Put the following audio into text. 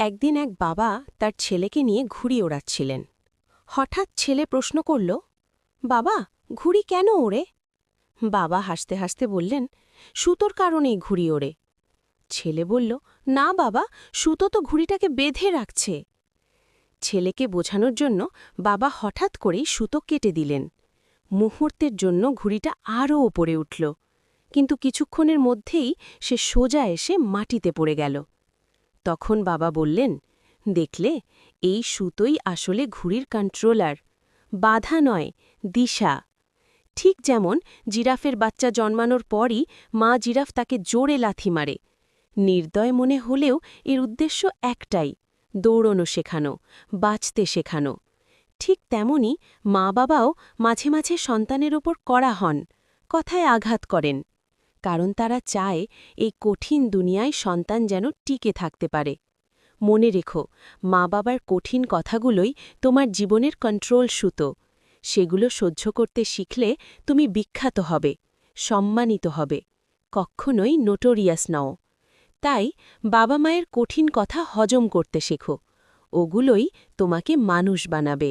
একদিন এক বাবা তার ছেলেকে নিয়ে ঘুড়ি ওড়াচ্ছিলেন। হঠাৎ ছেলে প্রশ্ন করল, বাবা, ঘুড়ি কেন ওড়ে? বাবা হাসতে হাসতে বললেন, সুতোর কারণেই ঘুড়ি ওড়ে। ছেলে বলল, না বাবা, সুতো তো ঘুড়িটাকে বেঁধে রাখছে। ছেলেকে বোঝানোর জন্য বাবা হঠাৎ করেই সুতো কেটে দিলেন। মুহূর্তের জন্য ঘুড়িটা আরও ওপরে উঠল, কিন্তু কিছুক্ষণের মধ্যেই সে সোজা এসে মাটিতে পড়ে গেল। তখন বাবা বললেন, দেখলে, এই সুতোই আসলে ঘুড়ির কন্ট্রোলার, বাধা নয়, দিশা। ঠিক যেমন জিরাফের বাচ্চা জন্মানোর পরই মা জিরাফ তাকে জোরে লাথি মারে। নির্দয় মনে হলেও এর উদ্দেশ্য একটাই, দৌড়নো শেখানো, বাঁচতে শেখানো। ঠিক তেমনি মা বাবাও মাঝে মাঝে সন্তানের ওপর কড়া হন, কথায় আঘাত করেন, কারণ তারা চায় এই কঠিন দুনিয়ায় সন্তান যেন টিকে থাকতে পারে। মনে রেখো, মা বাবার কঠিন কথাগুলোই তোমার জীবনের কন্ট্রোল সুতো। সেগুলো সহ্য করতে শিখলে তুমি বিখ্যাত হবে, সম্মানিত হবে, কখনোই নোটোরিয়াস নও। তাই বাবা মায়ের কঠিন কথা হজম করতে শেখো, ওগুলোই তোমাকে মানুষ বানাবে।